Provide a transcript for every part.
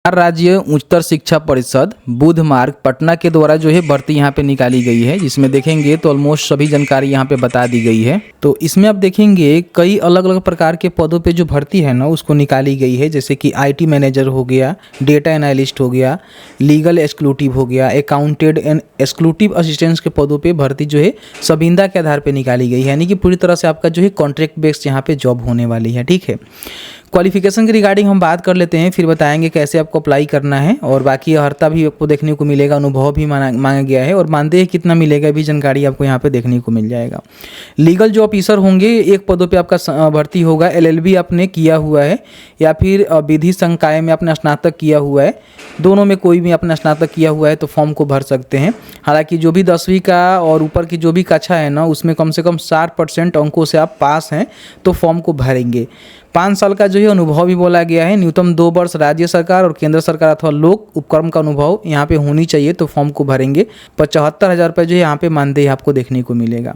राज्य उच्चतर शिक्षा परिषद बुध मार्ग पटना के द्वारा जो है भर्ती यहाँ पे निकाली गई है, जिसमें देखेंगे तो ऑलमोस्ट सभी जानकारी यहाँ पे बता दी गई है। तो इसमें आप देखेंगे कई अलग अलग प्रकार के पदों पे जो भर्ती है ना उसको निकाली गई है, जैसे कि आईटी मैनेजर हो गया, डेटा एनालिस्ट हो गया, लीगल एक्सक्लूटिव हो गया, अकाउंटेंट एंड एक्सक्लूटिव असिस्टेंट्स के पदों पे भर्ती जो है संविदा के आधार पर निकाली गई है, यानी कि पूरी तरह से आपका जो है कॉन्ट्रैक्ट बेस्ड यहाँ पे जॉब होने वाली है। ठीक है, क्वालिफिकेशन के रिगार्डिंग हम बात कर लेते हैं, फिर बताएंगे कैसे आपको अप्लाई करना है, और बाकी अर्हता भी आपको देखने को मिलेगा, अनुभव भी मांगा गया है, और मानदेय कितना मिलेगा भी जानकारी आपको यहाँ पे देखने को मिल जाएगा। लीगल जो ऑफिसर होंगे एक पदों पे आपका भर्ती होगा, एलएलबी आपने किया हुआ है या फिर विधि संकाय में आपने स्नातक किया हुआ है, दोनों में कोई भी आपने स्नातक किया हुआ है तो फॉर्म को भर सकते हैं। हालांकि जो भी 10वीं का और ऊपर की जो भी कक्षा है ना उसमें कम से कम 60% अंकों से आप पास हैं तो फॉर्म को भरेंगे। 5 साल का जो है अनुभव भी बोला गया है, न्यूनतम 2 वर्ष राज्य सरकार और केंद्र सरकार अथवा लोक उपक्रम का अनुभव यहाँ पे होनी चाहिए तो फॉर्म को भरेंगे। 75,000 रुपये जो है यहाँ पे मानदेय आपको देखने को मिलेगा।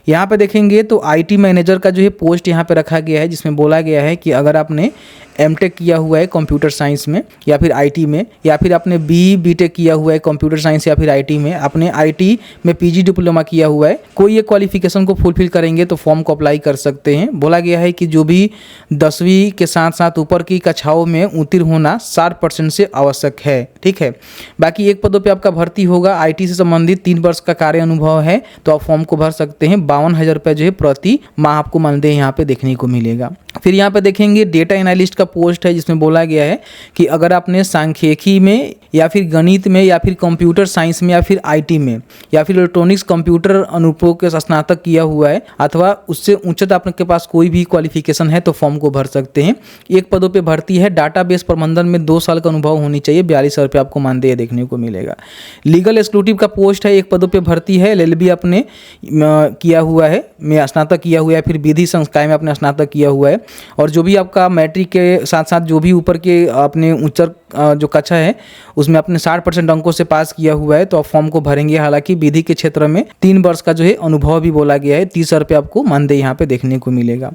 यहाँ पे देखेंगे तो आईटी मैनेजर का जो है पोस्ट यहाँ पे रखा गया है, जिसमें बोला गया है कि अगर आपने एमटेक किया हुआ है कंप्यूटर साइंस में या फिर आईटी में, या फिर आपने बीटेक किया हुआ है कंप्यूटर साइंस या फिर आईटी में, आपने आईटी में पीजी डिप्लोमा किया हुआ है, कोई ये क्वालिफिकेशन को फुलफिल करेंगे तो फॉर्म को अप्लाई कर सकते हैं। बोला गया है कि जो भी 10वीं के साथ साथ ऊपर की कक्षाओं में उत्तीर्ण होना 60% से आवश्यक है। ठीक है, बाकी एक पदों पे आपका भर्ती होगा, आईटी से संबंधित 3 वर्ष का कार्य अनुभव है तो आप फॉर्म को भर सकते हैं। 52,000 रुपये जो है प्रति माह आपको मानदेय यहाँ पे देखने को मिलेगा। फिर यहाँ पे देखेंगे डेटा एनालिस्ट का पोस्ट है, जिसमें बोला गया है कि अगर आपने सांख्यिकी में या फिर गणित में या फिर कंप्यूटर साइंस में या फिर आईटी में या फिर इलेक्ट्रॉनिक्स कंप्यूटर अनुप्रयोग के स्नातक किया हुआ है अथवा उससे उच्चतर आपके पास कोई भी क्वालिफिकेशन है तो फॉर्म को भर सकते हैं। एक पदों पे भर्ती है, डाटाबेस प्रबंधन में 2 साल का अनुभव होनी चाहिए, 42,000 रुपये आपको मानदेय देखने को मिलेगा। लीगल एक्सक्लूटिव का पोस्ट है, एक पदों पे भर्ती है, एलएलबी आपने किया हुआ है, में स्नातक किया हुआ है, फिर विधि संकाय में आपने स्नातक किया हुआ है, और जो भी आपका मैट्रिक के साथ साथ जो भी ऊपर के अपने उच्चतर जो कक्षा है उसमें आपने 60% अंकों से पास किया हुआ है तो आप फॉर्म को भरेंगे। हालांकि विधि के क्षेत्र में 3 वर्ष का जो है अनुभव भी बोला गया है, 30,000 रुपये आपको मानदेय यहाँ पे देखने को मिलेगा।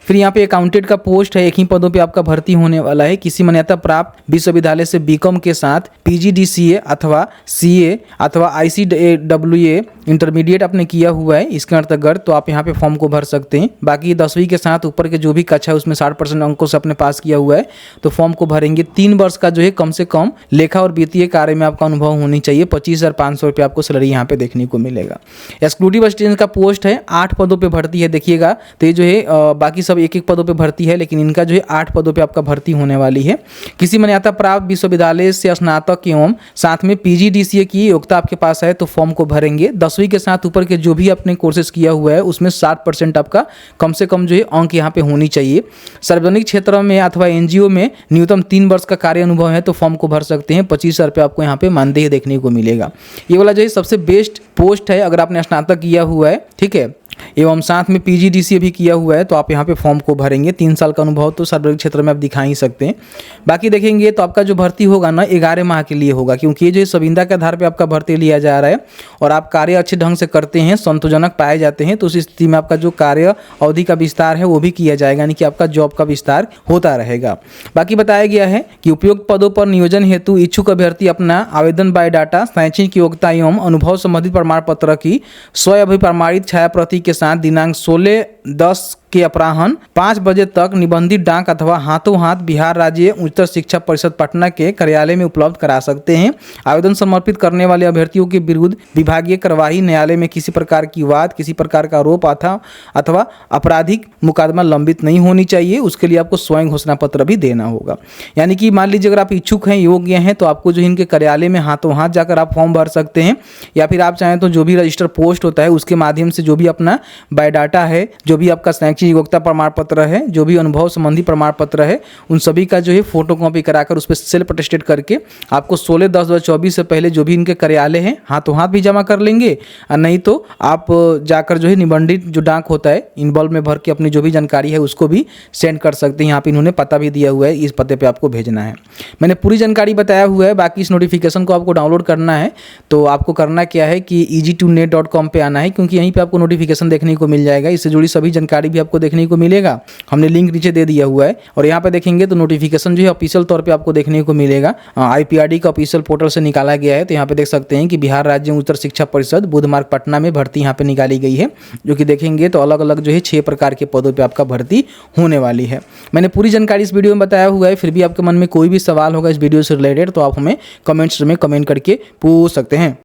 फिर यहाँ पे अकाउंटेंट का पोस्ट है, एक ही पदों पे आपका भर्ती होने वाला है, किसी मान्यता प्राप्त विश्वविद्यालय से बीकॉम के साथ पीजीडीसीए अथवा सीए अथवा आईसीडब्ल्यूए इंटरमीडिएट आपने किया हुआ है इसके अंतर्गत तो आप यहाँ पे फॉर्म को भर सकते हैं। बाकी 10वीं के साथ ऊपर के जो भी कक्षा है उसमें 60% अंकों से आपने पास किया हुआ है तो फॉर्म को भरेंगे। 3 वर्ष का जो है कम से कम लेखा और वित्तीय कार्य में आपका अनुभव होनी चाहिए। 25,500 रुपये आपको सैलरी यहाँ पे देखने को मिलेगा। एक्सक्लूटिव असिस्टेंट का पोस्ट है, 8 पदों पे भर्ती है। देखिएगा तो ये जो है बाकी सब एक पदों पे भर्ती है, लेकिन इनका जो है 8 पदों पे आपका भर्ती होने वाली है। किसी मान्यता प्राप्त विश्वविद्यालय से स्नातक एवं साथ में पीजीडीसीए की योग्यता आपके पास है तो फॉर्म को भरेंगे। 10वीं के साथ ऊपर के जो भी आपने कोर्सेज किया हुआ है उसमें 60% आपका कम से कम जो है अंक यहाँ पे होनी चाहिए। सार्वजनिक क्षेत्र में अथवा एनजीओ में न्यूनतम 3 वर्ष का कार्य अनुभव है तो फॉर्म को भर सकते हैं। 25,000 रुपये आपको यहाँ पे मानदेय देखने को मिलेगा। ये वाला जो है सबसे बेस्ट पोस्ट है अगर आपने स्नातक किया हुआ है, ठीक है, एवं साथ में पीजीडीसीए भी किया हुआ है तो आप यहाँ पे फॉर्म को भरेंगे। 3 साल का अनुभव तो सार्वजनिक क्षेत्र में आप दिखा ही सकते हैं। बाकी देखेंगे तो आपका जो भर्ती होगा ना 11 माह के लिए होगा, क्योंकि ये जो संविदा के आधार पे आपका भर्ती लिया जा रहा है और आप कार्य अच्छे ढंग से करते हैं, संतोषजनक पाए जाते हैं तो उस स्थिति में आपका जो कार्य अवधि का विस्तार है वो भी किया जाएगा, यानी कि आपका जॉब का विस्तार होता रहेगा। बाकी बताया गया है कि उपयुक्त पदों पर नियोजन हेतु इच्छुक अभ्यर्थी अपना आवेदन बायोडाटा, शैक्षणिक योग्यता एवं अनुभव संबंधित प्रमाण पत्र की स्वअभिप्रमाणित छाया प्रति के साथ दिनांक 16/10 के अपराह्न 5 बजे तक निबंधित डाक अथवा हाथों हाथ बिहार राज्य उच्चतर शिक्षा परिषद पटना के कार्यालय में उपलब्ध करा सकते हैं। आवेदन समर्पित करने वाले अभ्यर्थियों के विरुद्ध विभागीय कार्यवाही, न्यायालय में किसी प्रकार की वाद, किसी प्रकार का आरोप अथवा आपराधिक मुकदमा लंबित नहीं होनी चाहिए। उसके लिए आपको स्वयं घोषणा पत्र भी देना होगा। यानी कि मान लीजिए अगर आप इच्छुक हैं, योग्य हैं तो आपको जो इनके कार्यालय में हाथों हाथ जाकर आप फॉर्म भर सकते हैं, या फिर आप चाहें तो जो भी रजिस्टर पोस्ट होता है उसके माध्यम से जो भी अपना बायोडाटा है, जो भी आपका शैक्षणिक योग्यता प्रमाण पत्र है, जो भी अनुभव संबंधी प्रमाण पत्र है, उन सभी का जो है फोटो कॉपी कराकर उस पर सेल्फ अटेस्टेड करके आपको 16/10/2024 से पहले जो भी इनके कार्यालय हैं हाथों हाथ भी जमा कर लेंगे, और नहीं तो आप जाकर जो है निबंधित जो डाक होता है इनवॉल्व में भर के अपनी जो भी जानकारी है उसको भी सेंड कर सकते हैं। यहाँ पे इन्होंने पता भी दिया हुआ है, इस पते पे आपको भेजना है। मैंने पूरी जानकारी बताया हुआ है। बाकी इस नोटिफिकेशन को आपको डाउनलोड करना है तो आपको करना क्या है कि easy2net.com पे आना है, क्योंकि यहीं पे आपको नोटिफिकेशन देखने को मिल जाएगा। इससे जुड़ी सभी जानकारी भी आपको देखने को मिलेगा। हमने लिंक नीचे दे दिया हुआ है और यहाँ पे देखेंगे तो नोटिफिकेशन जो है ऑफिशियल तौर पे आपको देखने को मिलेगा। IPRD का ऑफिशियल पोर्टल से निकाला गया है। तो यहाँ पे देख सकते हैं कि बिहार राज्य उच्च शिक्षा परिषद बुध मार्ग पटना में भर्ती यहाँ पे निकाली गई है, जो कि देखेंगे तो अलग अलग जो है 6 प्रकार के पदों पे आपका भर्ती होने वाली है। मैंने पूरी जानकारी इस वीडियो में बताया हुआ है। फिर भी आपके मन में कोई भी सवाल होगा इस वीडियो से रिलेटेड तो आप हमें कमेंट्स में कमेंट करके पूछ सकते हैं।